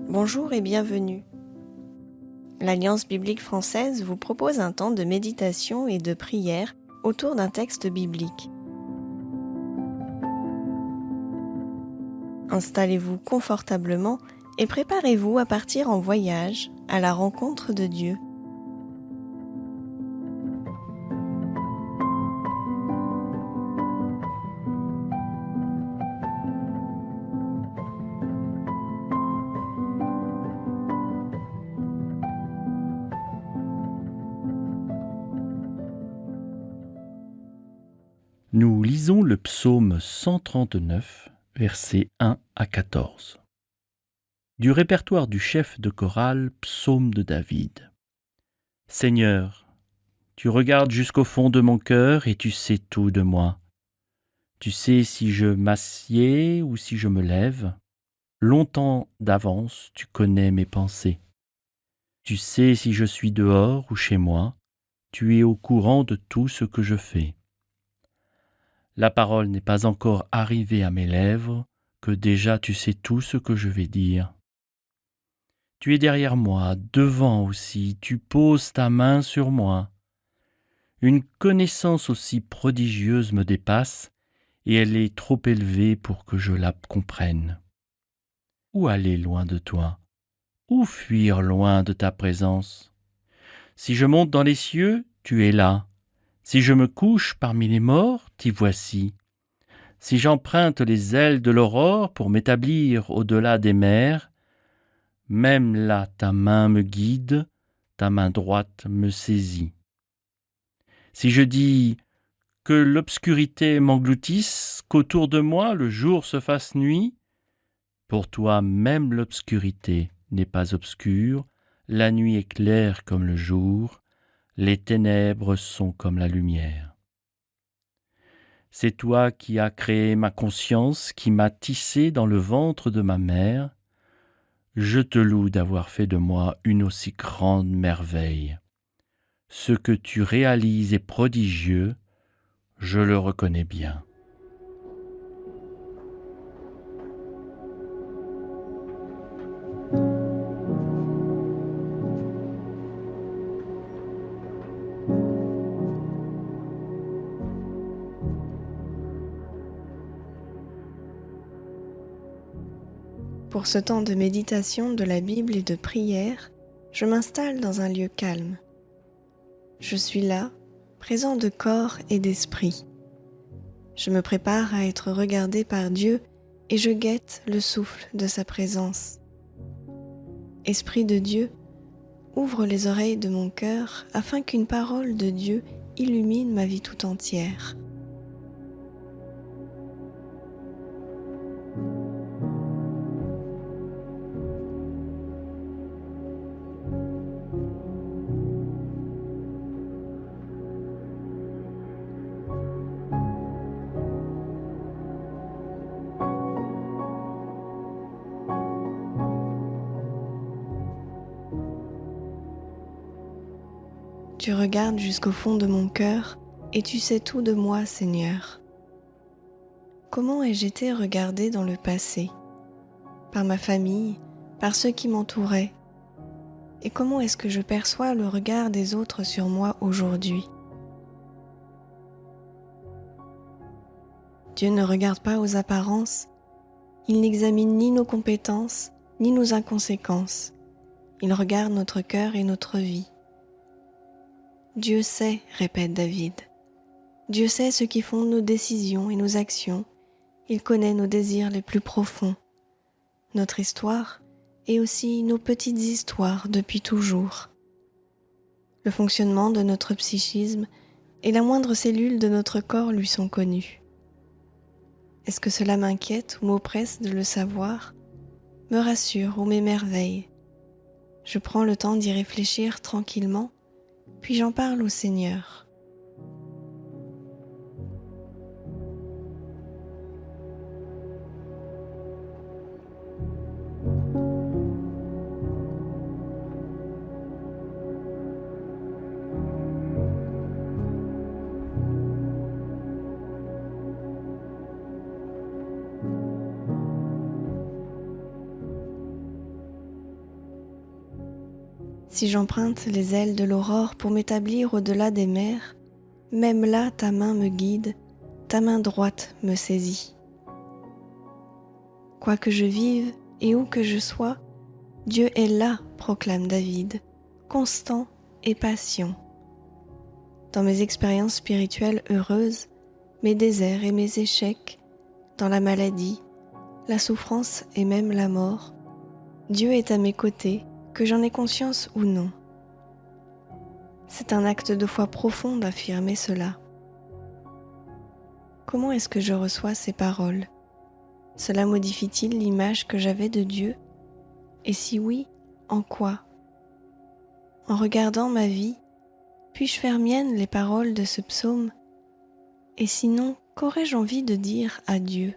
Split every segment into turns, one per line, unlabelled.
Bonjour et bienvenue. L'Alliance biblique française vous propose un temps de méditation et de prière autour d'un texte biblique. Installez-vous confortablement et préparez-vous à partir en voyage à la rencontre de Dieu.
Nous lisons le psaume 139, versets 1 à 14. Du répertoire du chef de chorale, psaume de David. Seigneur, tu regardes jusqu'au fond de mon cœur et tu sais tout de moi. Tu sais si je m'assieds ou si je me lève. Longtemps d'avance, tu connais mes pensées. Tu sais si je suis dehors ou chez moi. Tu es au courant de tout ce que je fais. La parole n'est pas encore arrivée à mes lèvres, que déjà tu sais tout ce que je vais dire. Tu es derrière moi, devant aussi, tu poses ta main sur moi. Une connaissance aussi prodigieuse me dépasse, et elle est trop élevée pour que je la comprenne. Où aller loin de toi? Où fuir loin de ta présence? Si je monte dans les cieux, tu es là. Si je me couche parmi les morts, t'y voici. Si j'emprunte les ailes de l'aurore pour m'établir au-delà des mers, même là ta main me guide, ta main droite me saisit. Si je dis que l'obscurité m'engloutisse, qu'autour de moi le jour se fasse nuit, pour toi même l'obscurité n'est pas obscure, la nuit est claire comme le jour, les ténèbres sont comme la lumière. C'est toi qui as créé ma conscience, qui m'as tissé dans le ventre de ma mère. Je te loue d'avoir fait de moi une aussi grande merveille. Ce que tu réalises est prodigieux, je le reconnais bien.
Pour ce temps de méditation de la Bible et de prière, je m'installe dans un lieu calme. Je suis là, présent de corps et d'esprit. Je me prépare à être regardé par Dieu et je guette le souffle de sa présence. Esprit de Dieu, ouvre les oreilles de mon cœur afin qu'une parole de Dieu illumine ma vie tout entière. Tu regardes jusqu'au fond de mon cœur et tu sais tout de moi, Seigneur. Comment ai-je été regardé dans le passé? Par ma famille, par ceux qui m'entouraient? Et comment est-ce que je perçois le regard des autres sur moi aujourd'hui? Dieu ne regarde pas aux apparences, il n'examine ni nos compétences, ni nos inconséquences. Il regarde notre cœur et notre vie. Dieu sait, répète David. Dieu sait ce qui font nos décisions et nos actions. Il connaît nos désirs les plus profonds, notre histoire et aussi nos petites histoires depuis toujours. Le fonctionnement de notre psychisme et la moindre cellule de notre corps lui sont connus. Est-ce que cela m'inquiète ou m'oppresse de le savoir, me rassure ou m'émerveille? Je prends le temps d'y réfléchir tranquillement, puis j'en parle au Seigneur. Si j'emprunte les ailes de l'aurore pour m'établir au-delà des mers, même là ta main me guide, ta main droite me saisit. Quoi que je vive et où que je sois, Dieu est là, proclame David, constant et patient. Dans mes expériences spirituelles heureuses, mes déserts et mes échecs, dans la maladie, la souffrance et même la mort, Dieu est à mes côtés, que j'en ai conscience ou non. C'est un acte de foi profond d'affirmer cela. Comment est-ce que je reçois ces paroles ? Cela modifie-t-il l'image que j'avais de Dieu ? Et si oui, en quoi ? En regardant ma vie, puis-je faire mienne les paroles de ce psaume ? Et sinon, qu'aurais-je envie de dire à Dieu ?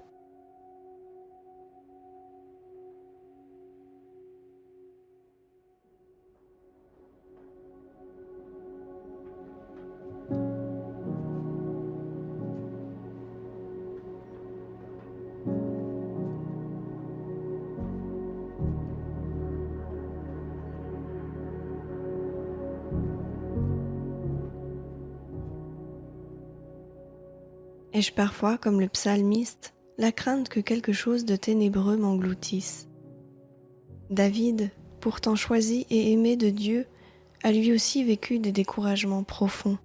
Ai-je parfois, comme le psalmiste, la crainte que quelque chose de ténébreux m'engloutisse ? David, pourtant choisi et aimé de Dieu, a lui aussi vécu des découragements profonds.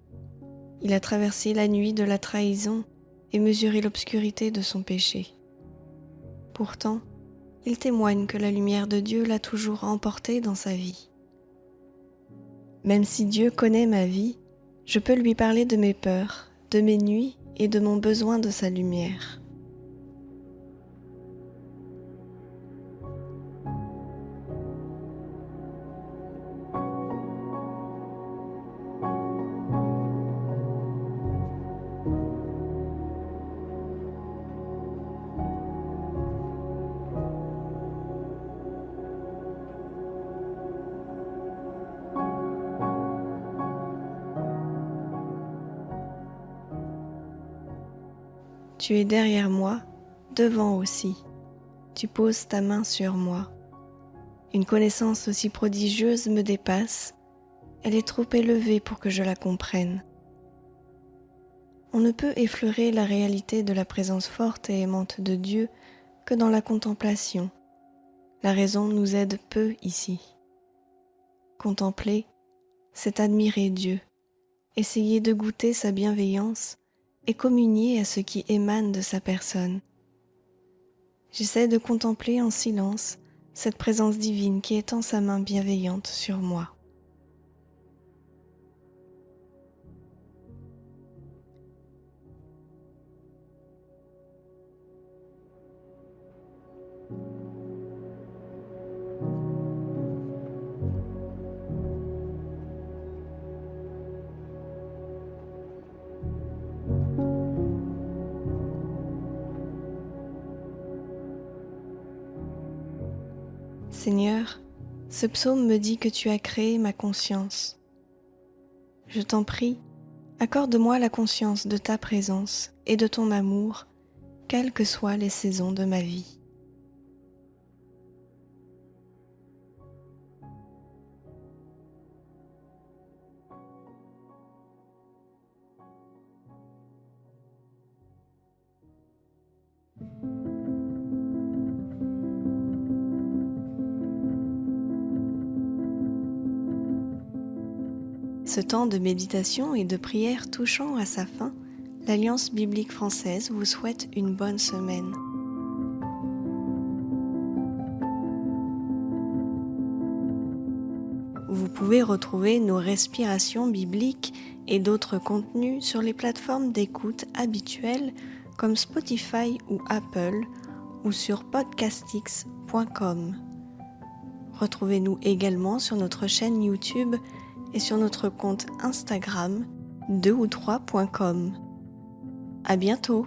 Il a traversé la nuit de la trahison et mesuré l'obscurité de son péché. Pourtant, il témoigne que la lumière de Dieu l'a toujours emporté dans sa vie. Même si Dieu connaît ma vie, je peux lui parler de mes peurs, de mes nuits et de mon besoin de sa lumière. Tu es derrière moi, devant aussi. Tu poses ta main sur moi. Une connaissance aussi prodigieuse me dépasse. Elle est trop élevée pour que je la comprenne. On ne peut effleurer la réalité de la présence forte et aimante de Dieu que dans la contemplation. La raison nous aide peu ici. Contempler, c'est admirer Dieu, essayer de goûter sa bienveillance et communier à ce qui émane de sa personne. J'essaie de contempler en silence cette présence divine qui étend sa main bienveillante sur moi. Seigneur, ce psaume me dit que tu as créé ma conscience. Je t'en prie, accorde-moi la conscience de ta présence et de ton amour, quelles que soient les saisons de ma vie. Ce temps de méditation et de prière touchant à sa fin, l'Alliance biblique française vous souhaite une bonne semaine. Vous pouvez retrouver nos respirations bibliques et d'autres contenus sur les plateformes d'écoute habituelles comme Spotify ou Apple ou sur podcastix.com. Retrouvez-nous également sur notre chaîne YouTube et sur notre compte Instagram 2ou3.com. À bientôt!